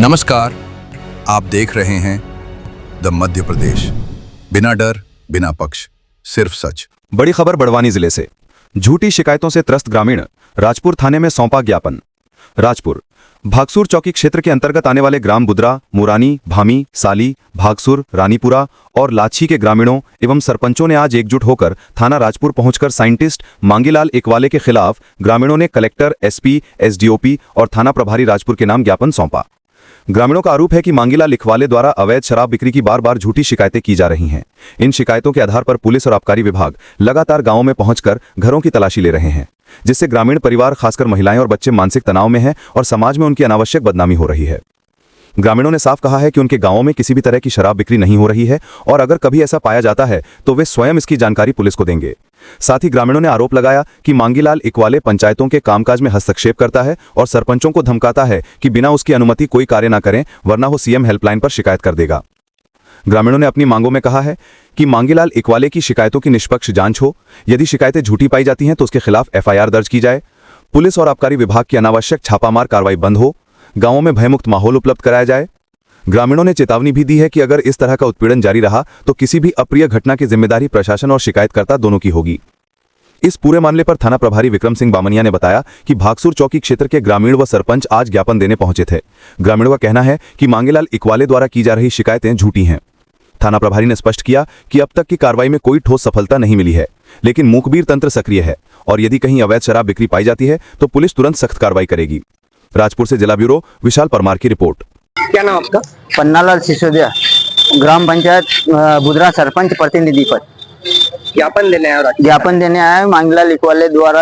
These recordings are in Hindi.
नमस्कार, आप देख रहे हैं द मध्य प्रदेश। बिना डर, बिना पक्ष, सिर्फ सच। बड़ी खबर बड़वानी जिले से। झूठी शिकायतों से त्रस्त ग्रामीण राजपुर थाने में सौंपा ज्ञापन। राजपुर भागसुर चौकी क्षेत्र के अंतर्गत आने वाले ग्राम बुद्रा, मुरानी, भामी, साली, भागसुर, रानीपुरा और लाछी के ग्रामीणों एवं सरपंचों ने आज एकजुट होकर थाना राजपुर पहुंचकर साइंटिस्ट मांगीलाल इकवाले के खिलाफ ग्रामीणों ने कलेक्टर, एसपी, एसडीओपी और थाना प्रभारी राजपुर के नाम ज्ञापन सौंपा। ग्रामीणों का आरोप है कि मांगीलाल इकवाले द्वारा अवैध शराब बिक्री की बार बार झूठी शिकायतें की जा रही हैं। इन शिकायतों के आधार पर पुलिस और आबकारी विभाग लगातार गांवों में पहुंचकर घरों की तलाशी ले रहे हैं, जिससे ग्रामीण परिवार खासकर महिलाएं और बच्चे मानसिक तनाव में हैं और समाज में उनकी अनावश्यक बदनामी हो रही है। ग्रामीणों ने साफ कहा है कि उनके गांवों में किसी भी तरह की शराब बिक्री नहीं हो रही है और अगर कभी ऐसा पाया जाता है तो वे स्वयं इसकी जानकारी पुलिस को देंगे। साथ ही ग्रामीणों ने आरोप लगाया कि मांगीलाल इकवाले पंचायतों के कामकाज में हस्तक्षेप करता है और सरपंचों को धमकाता है कि बिना उसकी अनुमति कोई कार्य न करें वरना वो सीएम हेल्पलाइन पर शिकायत कर देगा। ग्रामीणों ने अपनी मांगों में कहा है कि मांगीलाल इकवाले की शिकायतों की निष्पक्ष जांच हो, यदि शिकायतें झूठी पाई जाती हैं तो उसके खिलाफ एफआईआर दर्ज की जाए, पुलिस और आबकारी विभाग की अनावश्यक छापामार कार्रवाई बंद हो, गांवों में भयमुक्त माहौल उपलब्ध कराया जाए। ग्रामीणों ने चेतावनी भी दी है कि अगर इस तरह का उत्पीड़न जारी रहा तो किसी भी अप्रिय घटना की जिम्मेदारी प्रशासन और शिकायतकर्ता दोनों की होगी। इस पूरे मामले पर थाना प्रभारी विक्रम सिंह बामनिया ने बताया कि भागसुर चौकी क्षेत्र के ग्रामीण व सरपंच आज ज्ञापन देने पहुंचे थे। ग्रामीणों का कहना है कि मांगीलाल इकवाले द्वारा की जा रही शिकायतें झूठी हैं। थाना प्रभारी ने स्पष्ट किया कि अब तक की कार्रवाई में कोई ठोस सफलता नहीं मिली है, लेकिन मूकबीर तंत्र सक्रिय है और यदि कहीं अवैध शराब बिक्री पाई जाती है तो पुलिस तुरंत सख्त कार्रवाई करेगी। राजपुर से जिला ब्यूरो विशाल परमार की रिपोर्ट। क्या नाम आपका? पन्नालाल सिसोदिया, ग्राम पंचायत बुद्रा सरपंच प्रतिनिधि पद। ज्ञापन देने आया हो? ज्ञापन देने आया है। मांगीलाल इकवाले द्वारा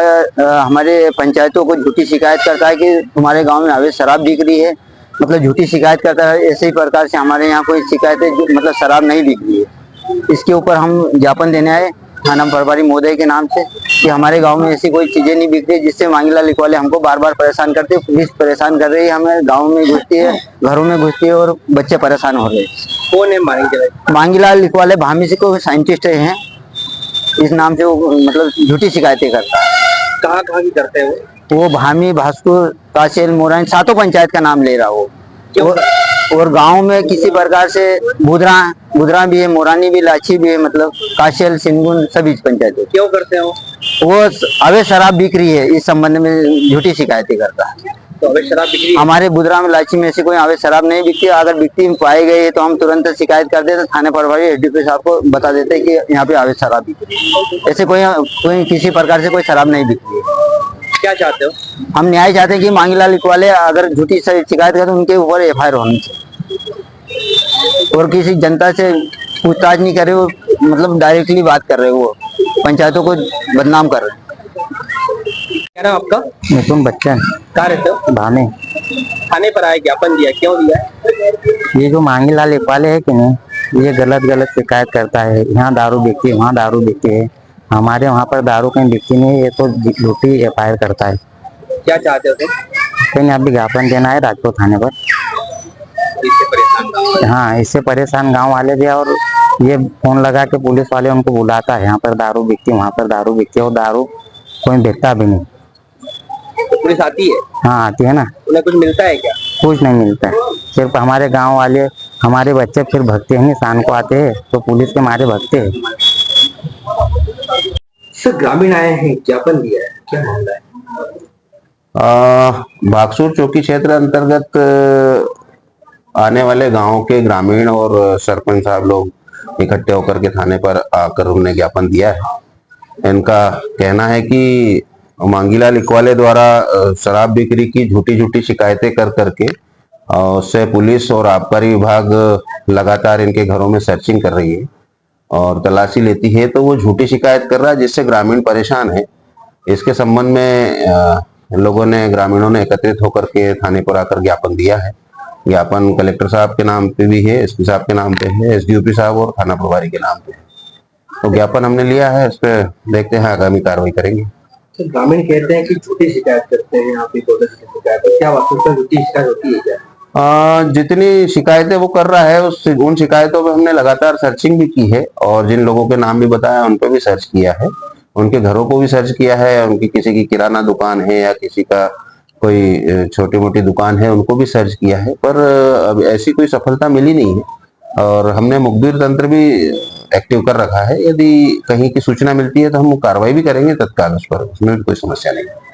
हमारे पंचायतों को झूठी शिकायत करता है कि तुम्हारे गांव में अवैध शराब बिक रही है, मतलब झूठी शिकायत करता है। ऐसे ही प्रकार से हमारे यहाँ कोई शिकायत है, मतलब शराब नहीं बिक रही है। इसके ऊपर हम ज्ञापन देने आए थाना प्रभारी महोदय के नाम से कि हमारे गांव में ऐसी कोई चीजें नहीं बिक रही, जिससे मांगीलाल इकवाले हमको बार बार परेशान करते हैं। पुलिस परेशान कर रही है, हमें गांव में घुसती है, घरों में घुसती है और बच्चे परेशान हो रहे हैं। कौन है मांगीलाल? मांगीलाल इकवाले भामी से कोई साइंटिस्ट हैं, इस नाम से वो मतलब झूठी शिकायतें करता है। कहाँ की करते हैं वो भामी, भास्कुर, कासेल, मोरानी, सातों पंचायत का नाम ले रहा हो। और गांव में किसी प्रकार से बुद्रा भी है, मोरानी भी, लाछी भी है, मतलब कासेल, सिंगुन सभी पंचायतें। क्यों करते हो? वो अवैध शराब बिक रही है, इस संबंध में झूठी शिकायतें करता है। तो अवैध शराब बिक्री हमारे बुद्रा में, लाछी में ऐसी कोई अवैध शराब नहीं बिकती। अगर बिकती पाई गई है तो हम तुरंत शिकायत कर देते, थाने प्रभारी एसडीओ साहब को बता देते कि यहाँ पे अवैध शराब बिक रही है। ऐसे कोई किसी प्रकार से कोई शराब नहीं बिक रही है। क्या चाहते हो? हम न्याय चाहते हैं कि मांगीलाल इकवाले अगर झूठी शिकायत करे तो उनके ऊपर एफआईआर होनी चाहिए और किसी जनता से पूछताछ नहीं करे। वो मतलब डायरेक्टली बात कर रहे, वो पंचायतों को बदनाम कर रहे। क्या नाम आपका? मिथुन बच्चन। कहाँ रहते हो? भामे। थाने पर आए, ज्ञापन दिया, क्यों दिया? ये जो मांगीलाल इकवाले है कि नहीं, ये गलत शिकायत करता है। यहाँ दारू बिकती है, वहाँ दारू बिकती है, हमारे वहाँ पर दारू कहीं बिकती नहीं है। ये तो झूठी एफआईआर करता है। क्या चाहते हो तुम? कहीं अभी ज्ञापन देना है राजपुर थाने पर। इससे परेशान? हाँ, इससे परेशान गांव वाले भी, और ये फोन लगा के पुलिस वाले उनको बुलाता है, यहाँ पर दारू बिकती है, वहाँ पर दारू बिकती है, और दारू कोई बेचता भी नहीं। तो पुलिस आती है? हाँ, आती है ना। उन्हें कुछ मिलता है क्या? कुछ नहीं मिलता है, सिर्फ हमारे गांव वाले, हमारे बच्चे फिर भगते हैं, शाम को आते हैं तो पुलिस के मारे भगते हैं। सर, ग्रामीण आए हैं, ज्ञापन दिया है, क्या मामला है? भागसुर चौकी क्षेत्र अंतर्गत आने वाले गांव के ग्रामीण और सरपंच साहब लोग इकट्ठे होकर के थाने पर आकर उन्हें ज्ञापन दिया है। इनका कहना है कि मांगीलाल इकवाले द्वारा शराब बिक्री की झूठी शिकायतें कर करके उससे पुलिस और आबकारी विभाग लगातार इनके घरों में सर्चिंग कर रही है और तलाशी लेती है, तो वो झूठी शिकायत कर रहा है, जिससे ग्रामीण परेशान है। इसके संबंध में लोगों ने, ग्रामीणों ने एकत्रित होकर के थाने पर आकर ज्ञापन दिया है। ज्ञापन कलेक्टर साहब के नाम पे भी है, एसपी साहब के नाम पे है, एसडीओपी साहब और थाना प्रभारी के नाम पे है। तो ज्ञापन हमने लिया है, इस पे देखते हैं आगामी कार्रवाई करेंगे। तो ग्रामीण कहते हैं कि झूठी शिकायत करते हैं, यहाँ पे शिकायत, क्या वास्तविकता झूठी शिकायत होती है क्या? जितनी शिकायतें वो कर रहा है उन शिकायतों पे हमने लगातार सर्चिंग भी की है और जिन लोगों के नाम भी बताया उन पे भी सर्च किया है, उनके घरों को भी सर्च किया है। उनकी किसी की किराना दुकान है या किसी का कोई छोटी मोटी दुकान है उनको भी सर्च किया है, पर अब ऐसी कोई सफलता मिली नहीं है। और हमने मुखबिर तंत्र भी एक्टिव कर रखा है, यदि कहीं की सूचना मिलती है तो हम कार्रवाई भी करेंगे तत्काल उस पर, उसमें भी कोई समस्या नहीं है।